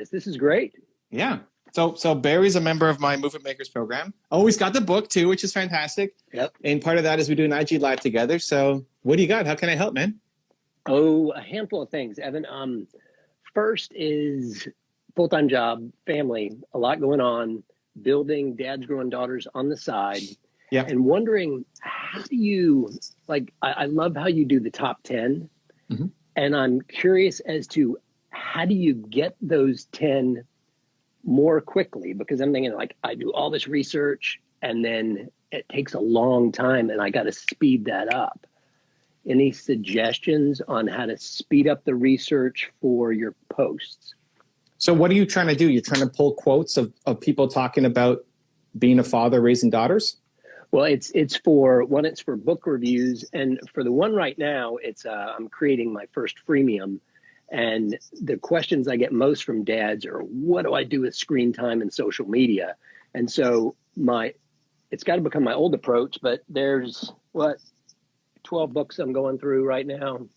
this. This is great. Yeah. So Barry's a member of my Movement Makers program. Oh, he's got the book too, which is fantastic. Yep. And part of that is we do an IG Live together. So what do you got? How can I help, man? Oh, a handful of things, Evan. First is full-time job, family, a lot going on, building Dad's Growing Daughters on the side. Yeah. And wondering, how do you, like, I love how you do the top 10. Mm-hmm. And I'm curious as to how do you get those 10 more quickly? Because I'm thinking, like, I do all this research and then it takes a long time and I got to speed that up. Any suggestions on how to speed up the research for your posts? So what are you trying to do? You're trying to pull quotes of people talking about being a father raising daughters? Well, it's for book reviews, and for the one right now, it's I'm creating my first freemium, and the questions I get most from dads are, what do I do with screen time and social media? And so it's got to become my old approach, but there's 12 books I'm going through right now,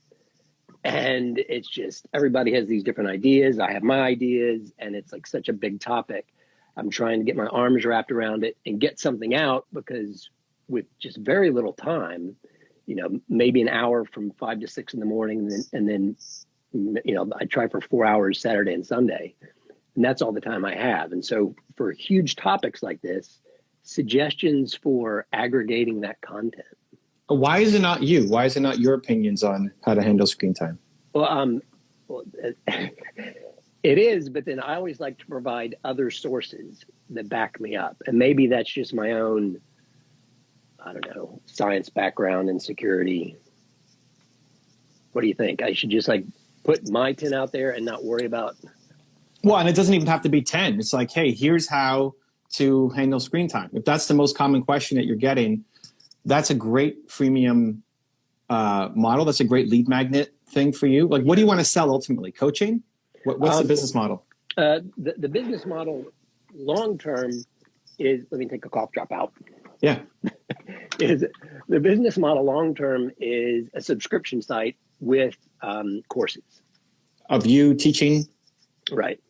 and it's just everybody has these different ideas. I have my ideas, and it's like such a big topic. I'm trying to get my arms wrapped around it and get something out, because with just very little time, maybe an hour from 5 to 6 in the morning, and then I try for 4 hours Saturday and Sunday, and that's all the time I have. And so for huge topics like this, suggestions for aggregating that content. Why is it not you? Why is it not your opinions on how to handle screen time? Well, it is, but then I always like to provide other sources that back me up. And maybe that's just my own, I don't know, science background and security. What do you think? I should just put my 10 out there and not worry about. Well, and it doesn't even have to be 10. It's like, hey, here's how to handle screen time. If that's the most common question that you're getting, that's a great freemium model. That's a great lead magnet thing for you. Like, what do you want to sell ultimately? Coaching? What's the business model? The business model long-term is, let me take a cough drop out. Yeah. The business model long-term is a subscription site with courses. Of you teaching? Right.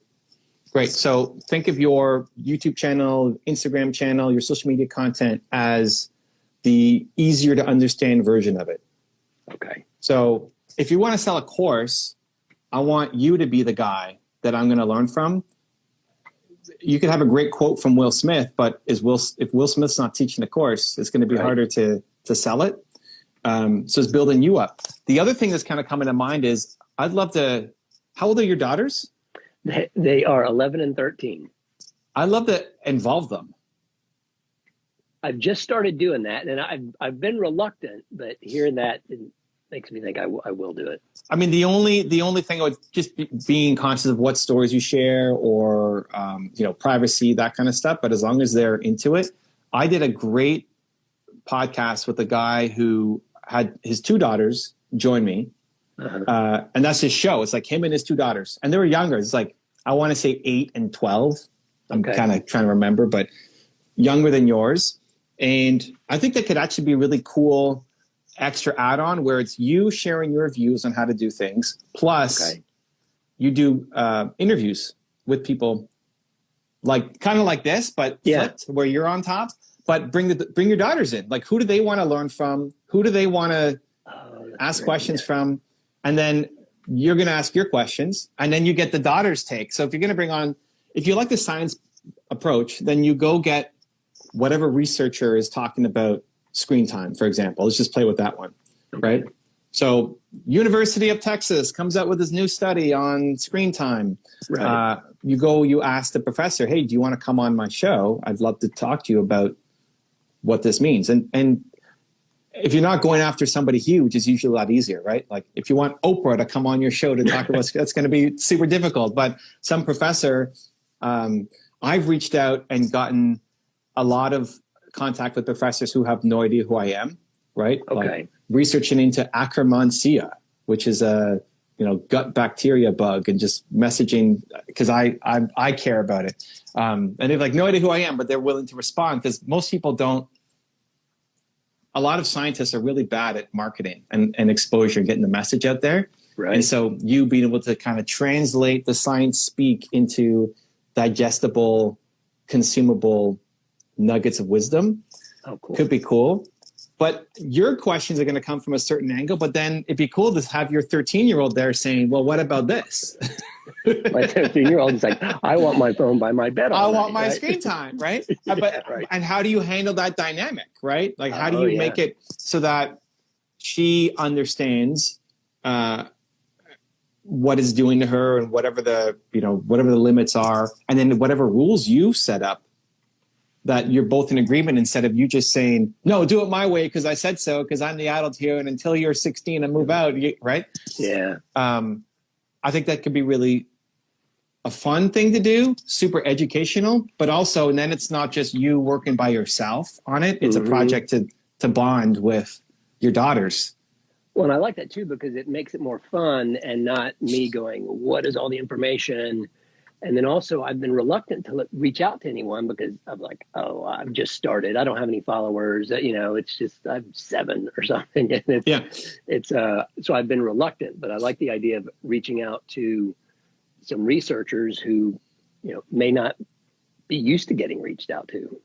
Great. So think of your YouTube channel, Instagram channel, your social media content as the easier to understand version of it. Okay. So if you want to sell a course, I want you to be the guy that I'm going to learn from. You could have a great quote from Will Smith, but if Will Smith's not teaching the course, it's going to be harder to sell it. So it's building you up. The other thing that's kind of coming to mind is I'd love to, how old are your daughters? They are 11 and 13. I'd love to involve them. I've just started doing that, and I've been reluctant, but hearing that makes me think I will do it. I mean, the only thing I would just being conscious of what stories you share or privacy, that kind of stuff. But as long as they're into it, I did a great podcast with a guy who had his 2 daughters join me, and that's his show. It's like him and his 2 daughters, and they were younger. It's like I want to say 8 and 12. I'm kind of trying to remember, but younger than yours. And I think that could actually be a really cool extra add-on where it's you sharing your views on how to do things. Plus you do interviews with people kind of like this, but flipped, where you're on top, but bring your daughters in. Like, who do they want to learn from? Who do they want to ask questions from? And then you're going to ask your questions, and then you get the daughters' take. So if you're going to bring on, if you like the science approach, then you go get whatever researcher is talking about screen time, for example. Let's just play with that one, right? So University of Texas comes out with this new study on screen time. Right. You ask the professor, hey, do you want to come on my show? I'd love to talk to you about what this means. And if you're not going after somebody huge, it's usually a lot easier, right? Like if you want Oprah to come on your show to talk about, that's going to be super difficult. But some professor, I've reached out and gotten a lot of contact with professors who have no idea who I am, right? Okay. Like researching into Akkermansia, which is a gut bacteria bug, and just messaging because I care about it. And they've no idea who I am, but they're willing to respond because most people don't. A lot of scientists are really bad at marketing and exposure and getting the message out there. Right. And so you being able to kind of translate the science speak into digestible, consumable nuggets of wisdom could be cool. But your questions are going to come from a certain angle, but then it'd be cool to have your 13-year-old there saying, well, what about this? My 13-year-old is like, I want my phone by my bed. I want my screen time, right? Right. And how do you handle that dynamic, right? Like, how do you make it so that she understands what it's doing to her and whatever the limits are, and then whatever rules you set up, that you're both in agreement instead of you just saying, no, do it my way because I said so, because I'm the adult here, and until you're 16 and move out, right? Yeah. I think that could be really a fun thing to do, super educational, but also, and then it's not just you working by yourself on it. It's a project to bond with your daughters. Well, and I like that too, because it makes it more fun and not me going, what is all the information? And then also I've been reluctant to reach out to anyone because I'm like, oh, I've just started. I don't have any followers. It's just I'm 7 or something. And so I've been reluctant, but I like the idea of reaching out to some researchers who, may not be used to getting reached out to.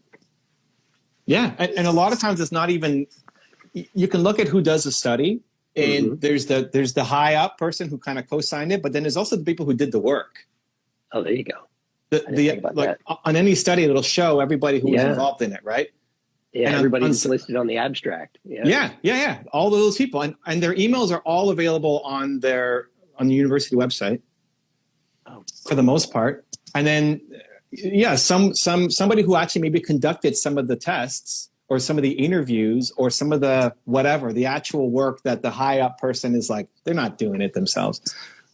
Yeah. And a lot of times it's not even, you can look at who does the study, and there's the high up person who kind of co-signed it, but then there's also the people who did the work. Oh, there you go. On any study, it'll show everybody who was involved in it, right? Yeah, and everybody's listed on the abstract. Yeah. All of those people, and their emails are all available on the university website, for the most part. And then, somebody who actually maybe conducted some of the tests or some of the interviews or some of the whatever, the actual work that the high up person is like, they're not doing it themselves.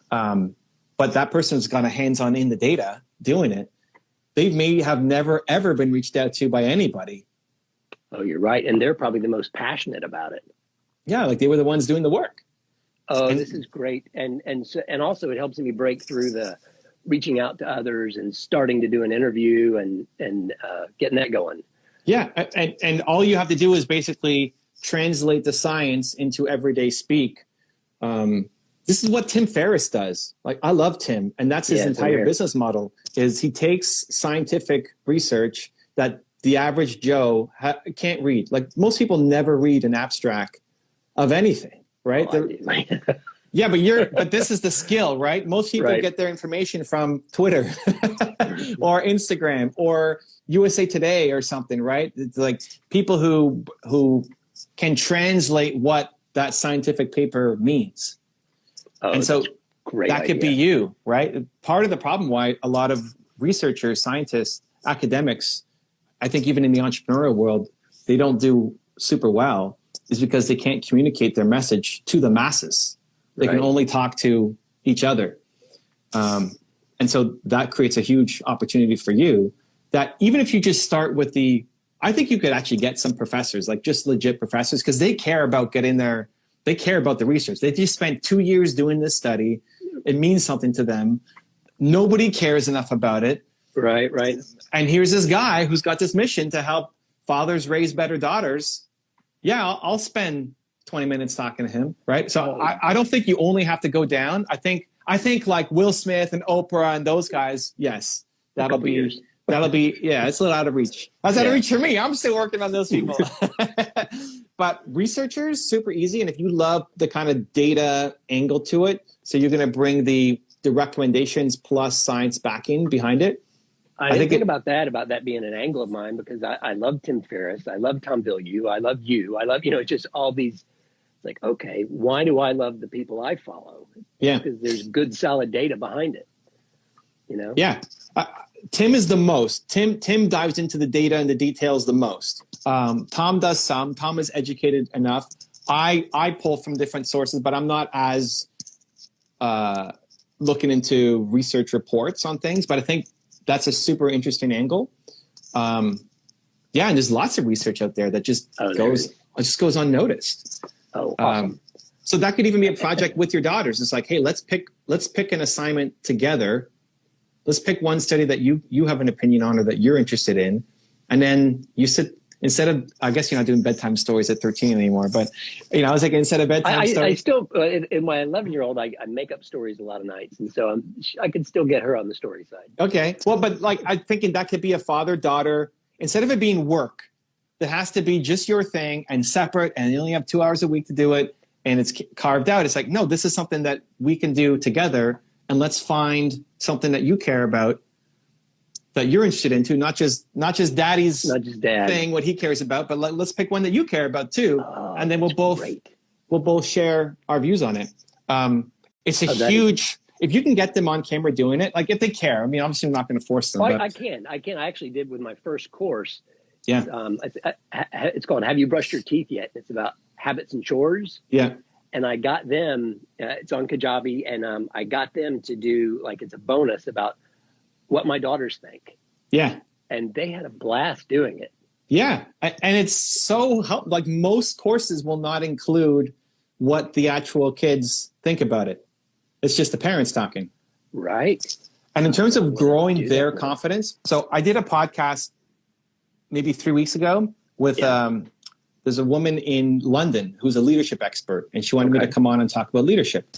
But that person's got a hands-on in the data doing it. They may have never, ever been reached out to by anybody. Oh, you're right. And they're probably the most passionate about it. Yeah, like they were the ones doing the work. Oh, this is great. And also it helps me break through the reaching out to others and starting to do an interview and getting that going. Yeah, and all you have to do is basically translate the science into everyday speak. This is what Tim Ferriss does. Like, I love Tim, and that's his entire business model. Is he takes scientific research that the average Joe can't read. Like, most people never read an abstract of anything, right? Yeah, but this is the skill, right? Most people get their information from Twitter or Instagram or USA Today or something, right? It's like people who can translate what that scientific paper means. Oh, and so that could be you, right? Part of the problem why a lot of researchers, scientists, academics, I think even in the entrepreneurial world, they don't do super well is because they can't communicate their message to the masses. They can only talk to each other. And so that creates a huge opportunity for you that even if you just start with I think you could actually get some professors, like just legit professors, because they care about they care about the research. They just spent 2 years doing this study. It means something to them. Nobody cares enough about it. Right. And here's this guy who's got this mission to help fathers raise better daughters. Yeah, I'll spend 20 minutes talking to him, right? So I don't think you only have to go down. I think like Will Smith and Oprah and those guys, yes, that'll be, it's a little out of reach. That's out of reach for me. I'm still working on those people. But researchers, super easy. And if you love the kind of data angle to it, so you're going to bring the recommendations plus science backing behind it. I didn't think about that being an angle of mine, because I love Tim Ferriss. I love Tom Bilyeu. I love you. I love, just all these. It's like, okay, why do I love the people I follow? Yeah. Because there's good, solid data behind it, Yeah. Tim is the most. Tim dives into the data and the details the most. Tom does some. Tom is educated enough. I pull from different sources, but I'm not as looking into research reports on things. But I think that's a super interesting angle. And there's lots of research out there that just goes unnoticed. Oh, awesome. So that could even be a project with your daughters. It's like, hey, let's pick an assignment together. Let's pick one study that you have an opinion on or that you're interested in, and then you sit instead of, I guess you're not doing bedtime stories at 13 anymore, but I was like, instead of bedtime stories. I still, in my 11-year-old, I make up stories a lot of nights. And so I can still get her on the story side. Okay. Well, but like, I'm thinking that could be a father-daughter, instead of it being work, that has to be just your thing and separate, and you only have 2 hours a week to do it, and it's carved out. It's like, no, this is something that we can do together, and let's find something that you care about, that you're interested into, not just daddy's thing, what he cares about, but let's pick one that you care about too, and then we'll both share our views on it. It's a huge. If you can get them on camera doing it, like if they care. I mean, obviously, I'm not going to force them. I can. I actually did with my first course. Yeah. It's called "Have You Brushed Your Teeth Yet?" It's about habits and chores. Yeah. And I got them. It's on Kajabi, and I got them to do it's a bonus about what my daughters think. Yeah. And they had a blast doing it. Yeah. And it's so like most courses will not include what the actual kids think about it. It's just the parents talking. Right. And in terms of growing their confidence, so I did a podcast maybe 3 weeks ago with there's a woman in London who's a leadership expert, and she wanted me to come on and talk about leadership.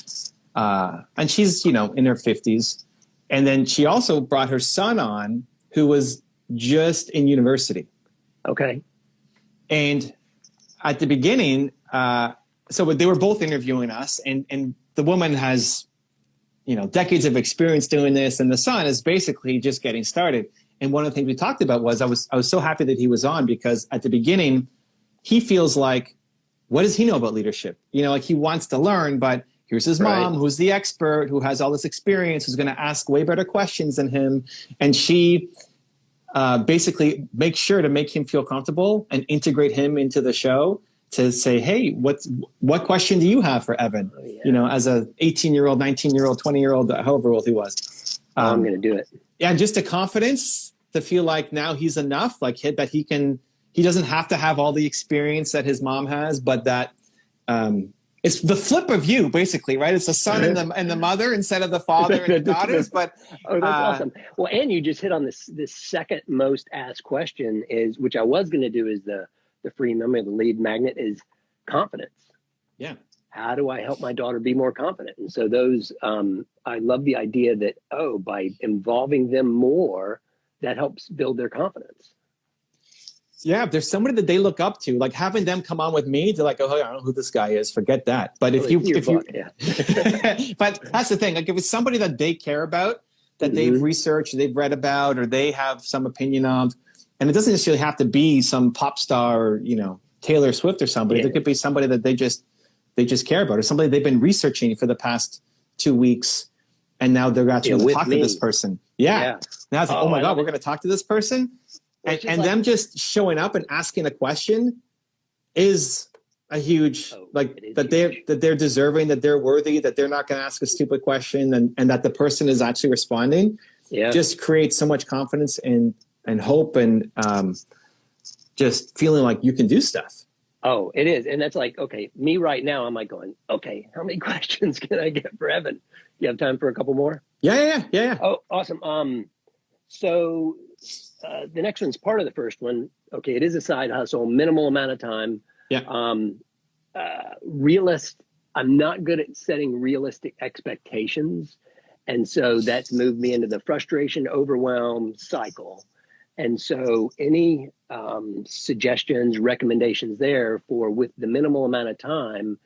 And she's, in her 50s. And then she also brought her son on, who was just in university. Okay. And at the beginning, so they were both interviewing us, and the woman has, decades of experience doing this, and the son is basically just getting started. And one of the things we talked about was I was so happy that he was on, because at the beginning, he feels like, what does he know about leadership? Like he wants to learn, but here's his mom, who's the expert, who has all this experience, who's going to ask way better questions than him. And she basically makes sure to make him feel comfortable and integrate him into the show to say, hey, what question do you have for Evan? Oh, yeah. As a 18-year-old, 19-year-old, 20-year-old, however old he was. I'm going to do it. Yeah, just a confidence to feel like now he's enough, like that he doesn't have to have all the experience that his mom has, but that it's the flip of you, basically, right? It's the son and the mother instead of the father and the daughters. But that's awesome. Well, and you just hit on this second most asked question which I was going to do, is the free memory, the lead magnet, is confidence. Yeah. How do I help my daughter be more confident? And so those, I love the idea that, by involving them more, that helps build their confidence. Yeah, if there's somebody that they look up to, like having them come on with me, they're like, oh, I don't know who this guy is. Forget that. But if you, but that's the thing. Like if it's somebody that they care about, that they've researched, they've read about, or they have some opinion of, and it doesn't necessarily have to be some pop star, or, Taylor Swift or somebody. There could be somebody that they just care about, or somebody they've been researching for the past 2 weeks, and now they're actually going to talk to this person. Yeah. Now it's like, oh my God, we're going to talk to this person. And them just showing up and asking a question is a huge, that they're deserving, that they're worthy, that they're not going to ask a stupid question, and that the person is actually responding. Yeah. Just creates so much confidence and hope, and just feeling like you can do stuff. Oh, it is. And that's like, okay, me right now, I'm like going, okay, how many questions can I get for Evan? You have time for a couple more? Yeah. Oh, awesome. So the next one's part of the first one. Okay, it is a side hustle, minimal amount of time. Yeah. I'm not good at setting realistic expectations. And so that's moved me into the frustration, overwhelm cycle. And so any suggestions, recommendations there for, with the minimal amount of time,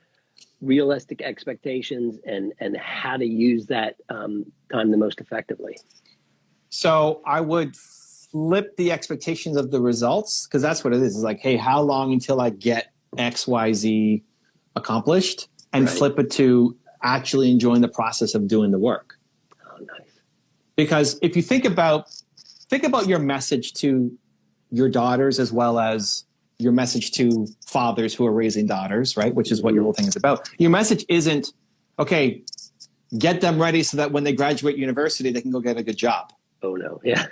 realistic expectations, and how to use that time the most effectively? So I would flip the expectations of the results, because that's what it is. It's like, hey, how long until I get X, Y, Z accomplished? And flip it to actually enjoying the process of doing the work. Oh, nice. Because if you think about your message to your daughters, as well as your message to fathers who are raising daughters, right? Which is what your whole thing is about. Your message isn't, okay, get them ready so that when they graduate university, they can go get a good job. Oh, no. Yeah.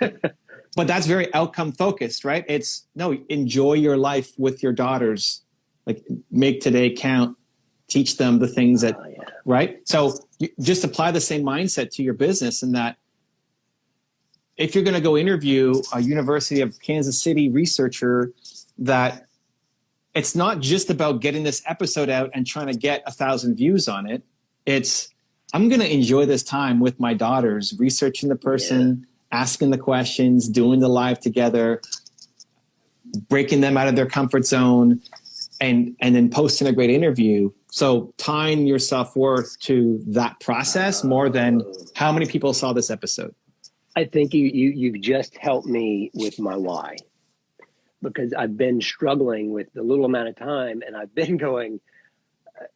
But that's very outcome focused, right? It's, no, enjoy your life with your daughters. Like, make today count. Teach them the things that, right? So you just apply the same mindset to your business, in that if you're going to go interview a University of Kansas City researcher that it's not just about getting this episode out and trying to get 1,000 views on it. It's, I'm going to enjoy this time with my daughters, researching the person, asking the questions, doing the live together, breaking them out of their comfort zone, and then posting a great interview. So tying your self-worth to that process more than how many people saw this episode. I think you've just helped me with my why, because I've been struggling with the little amount of time, and I've been going,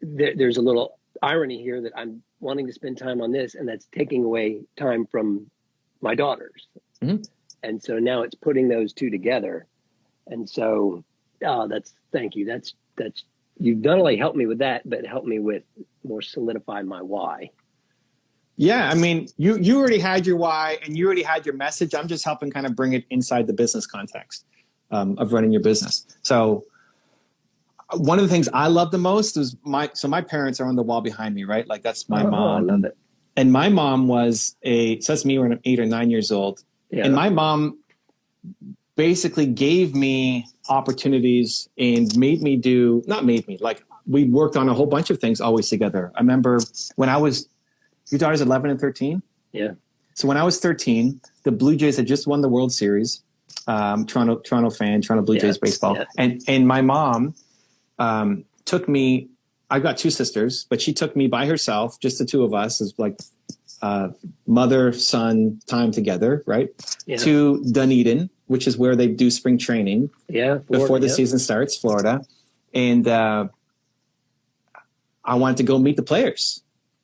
there's a little irony here that I'm wanting to spend time on this, and that's taking away time from my daughters. Mm-hmm. And so now it's putting those two together. And so thank you. That's you've not only helped me with that, but helped me with more solidify my why. Yeah, I mean, you already had your why and you already had your message. I'm just helping kind of bring it inside the business context of running your business. So one of the things I love the most is my parents are on the wall behind me, right? Like that's my mom. I love it. And my mom was so that's me when I'm 8 or 9 years old. Yeah. And my mom basically gave me opportunities and like we worked on a whole bunch of things always together. I remember when your daughter's 11 and 13? Yeah. So when I was 13, the Blue Jays had just won the World Series. Toronto Blue Jays baseball. Yeah. And my mom took me, I've got two sisters, but she took me by herself, just the two of us, as like mother, son time together, right? Yeah. To Dunedin, which is where they do spring training. Yeah. Before the season starts, Florida. And I wanted to go meet the players,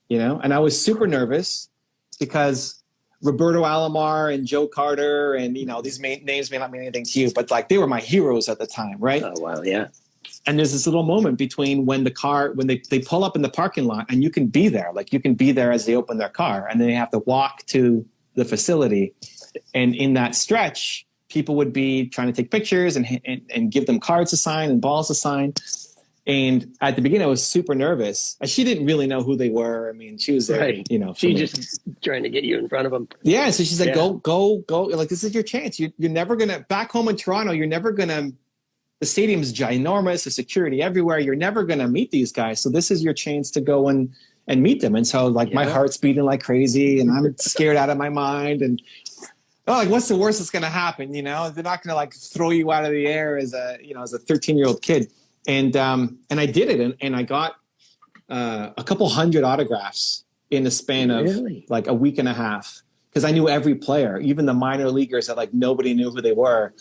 and I was super nervous because Roberto Alomar and Joe Carter and, these names may not mean anything to you, but like they were my heroes at the time, right? Oh, wow. Yeah. And there's this little moment between when they pull up in the parking lot and you can be there, like you can be there as they open their car and then they have to walk to the facility. And in that stretch, people would be trying to take pictures and give them cards to sign and balls to sign. And at the beginning, I was super nervous. She didn't really know who they were. I mean, she was there, right. She's just trying to get you in front of them. Yeah. So she's like, go. Like, this is your chance. You're never going to, back home in Toronto, the stadium's ginormous, the security everywhere. You're never going to meet these guys. So this is your chance to go and meet them. And so like my heart's beating like crazy and I'm scared out of my mind. And like, what's the worst that's going to happen? They're not going to like throw you out of the air as a 13-year-old kid. And I did it, and I got a couple hundred autographs in the span of like a week and a half because I knew every player, even the minor leaguers that like nobody knew who they were.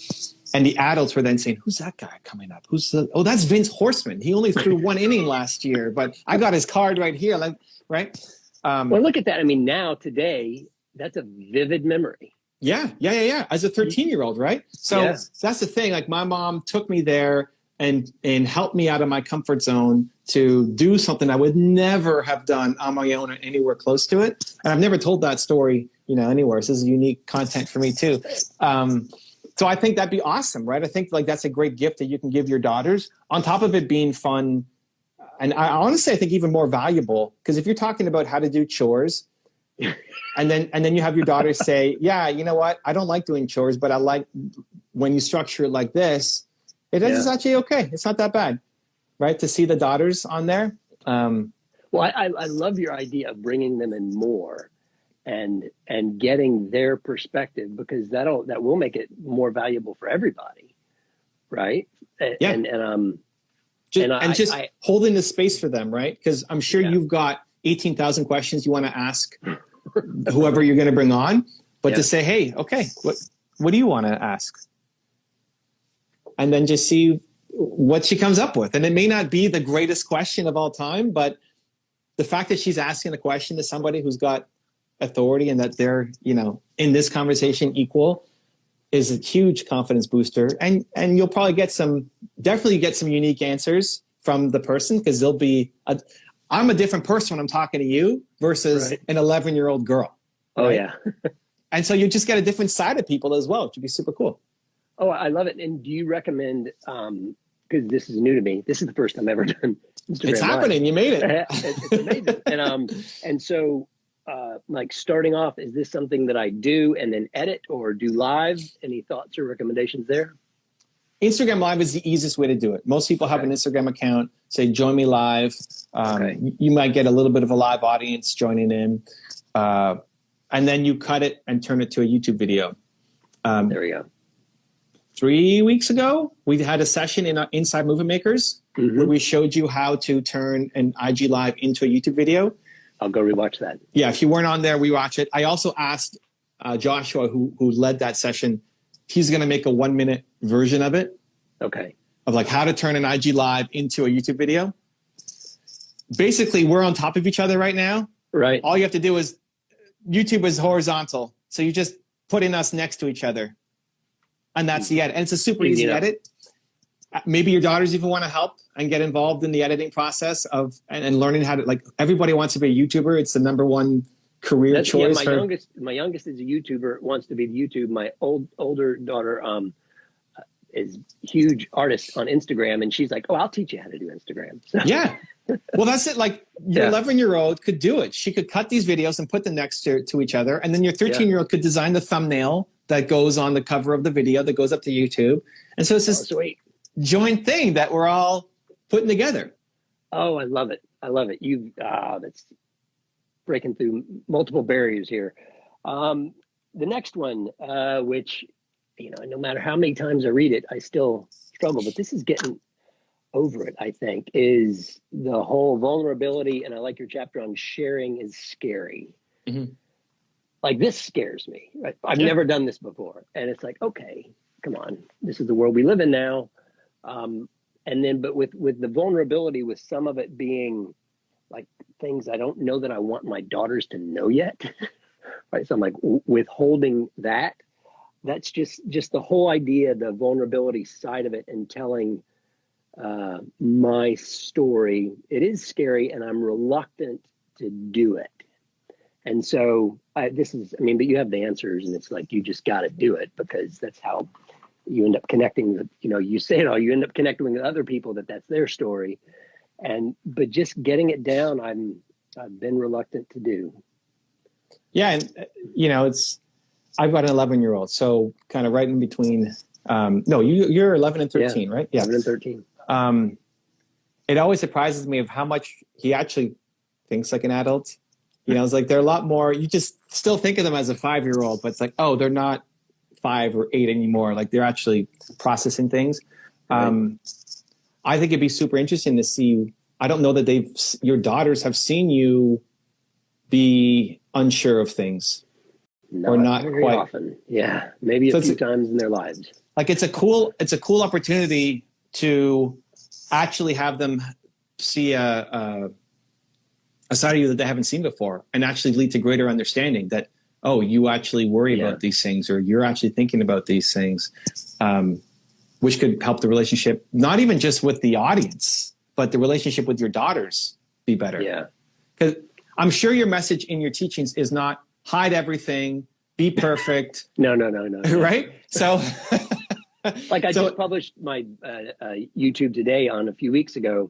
And the adults were then saying, "Who's that guy coming up? That's Vince Horstman. He only threw one inning last year, but I got his card right here." Like, right? Well, look at that. I mean, today, that's a vivid memory. Yeah. As a 13-year-old, right? So that's the thing. Like, my mom took me there and help me out of my comfort zone to do something I would never have done on my own or anywhere close to it. And I've never told that story, anywhere. So this is unique content for me too. So I think that'd be awesome, right? I think like that's a great gift that you can give your daughters on top of it being fun. And I honestly, I think even more valuable, because if you're talking about how to do chores and then you have your daughters say, yeah, you know what? I don't like doing chores, but I like when you structure it like this. It's actually okay. It's not that bad, right? To see the daughters on there. Well, I love your idea of bringing them in more and getting their perspective, because that will make it more valuable for everybody, right? Yeah. And just holding the space for them, right? Because I'm sure you've got 18,000 questions you want to ask whoever you're going to bring on, but to say, hey, okay, what do you want to ask? And then just see what she comes up with. And it may not be the greatest question of all time, but the fact that she's asking a question to somebody who's got authority and that they're, in this conversation equal is a huge confidence booster. And you'll probably definitely get some unique answers from the person, because I'm a different person when I'm talking to you versus an 11-year-old girl. Oh, right? yeah. And so you just get a different side of people as well, which would be super cool. Oh, I love it. And do you recommend, because this is new to me, this is the first time I've ever done Instagram It's happening. Live. You made it. It's amazing. And so like starting off, is this something that I do and then edit or do live? Any thoughts or recommendations there? Instagram Live is the easiest way to do it. Most people have an Instagram account. Say, join me live. You might get a little bit of a live audience joining in. And then you cut it and turn it to a YouTube video. There we go. 3 weeks ago, we had a session in Inside Movie Makers where we showed you how to turn an IG Live into a YouTube video. I'll go rewatch that. Yeah, if you weren't on there, rewatch it. I also asked Joshua, who led that session, he's going to make a 1-minute version of it. Okay. Of like how to turn an IG Live into a YouTube video. Basically, we're on top of each other right now. Right. All you have to do is, YouTube is horizontal. So you just put in us next to each other. And that's the edit. And it's a super easy edit. Maybe your daughters even want to help and get involved in the editing process of and learning how to, like, everybody wants to be a YouTuber. It's the number one career choice. Yeah, my youngest is a YouTuber, wants to be the YouTube. My older daughter is huge artist on Instagram, and she's like, "Oh, I'll teach you how to do Instagram." So. Yeah. Well, that's it. Like your 11-year-old could do it. She could cut these videos and put them next to each other. And then your 13-year-old could design the thumbnail that goes on the cover of the video that goes up to YouTube. And so it's this joint thing that we're all putting together. Oh, I love it. I love it. That's breaking through multiple barriers here. The next one, which, no matter how many times I read it, I still struggle, but this is getting over it, I think, is the whole vulnerability. And I like your chapter on sharing is scary. Like, this scares me. Right? I've never done this before. And it's like, okay, come on. This is the world we live in now. And then, but with the vulnerability, with some of it being like things I don't know that I want my daughters to know yet. Right. So I'm like withholding that. That's just the whole idea, the vulnerability side of it, and telling my story. It is scary, and I'm reluctant to do it. And so but you have the answers, and it's like, you just got to do it, because that's how you end up connecting with, you say it all, you end up connecting with other people that's their story. But just getting it down, I've been reluctant to do. Yeah. And I've got an 11-year-old, so kind of right in between. No, you're 11 and 13, right? Yeah. 11 and 13. It always surprises me of how much he actually thinks like an adult. It's like they're a lot more, you just still think of them as a 5-year-old, but it's like, oh, they're not 5 or 8 anymore. Like, they're actually processing things. Right. I think it'd be super interesting to see. I don't know that your daughters have seen you be unsure of things. Or not very quite often. Yeah. Maybe a few times in their lives. Like, it's a cool opportunity to actually have them see a side of you that they haven't seen before, and actually lead to greater understanding that, oh, you actually worry about these things, or you're actually thinking about these things, which could help the relationship, not even just with the audience, but the relationship with your daughters be better. Yeah. Because I'm sure your message in your teachings is not hide everything, be perfect. No. Right? So like, I just published my YouTube today on a few weeks ago.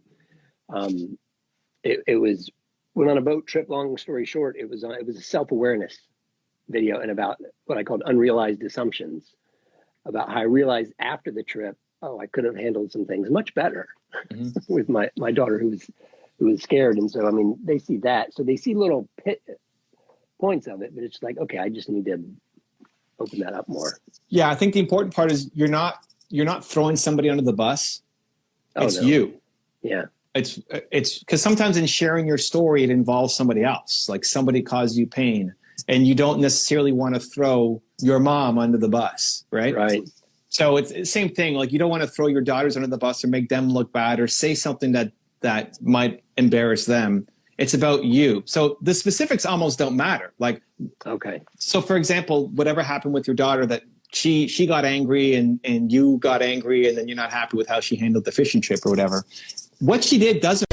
It was, went on a boat trip. Long story short, it was a self-awareness video, and about what I called unrealized assumptions, about how I realized after the trip, oh, I could have handled some things much better with my daughter who was scared. And so, they see that. So they see little points of it, but it's like, okay, I just need to open that up more. Yeah. I think the important part is you're not throwing somebody under the bus. It's you. Yeah. It's because sometimes in sharing your story, it involves somebody else, like somebody caused you pain, and you don't necessarily want to throw your mom under the bus. Right. Right. So it's the same thing. Like, you don't want to throw your daughters under the bus or make them look bad or say something that might embarrass them. It's about you. So the specifics almost don't matter. Like, okay. So for example, whatever happened with your daughter, that she got angry and you got angry, and then you're not happy with how she handled the fishing trip or whatever. What she did doesn't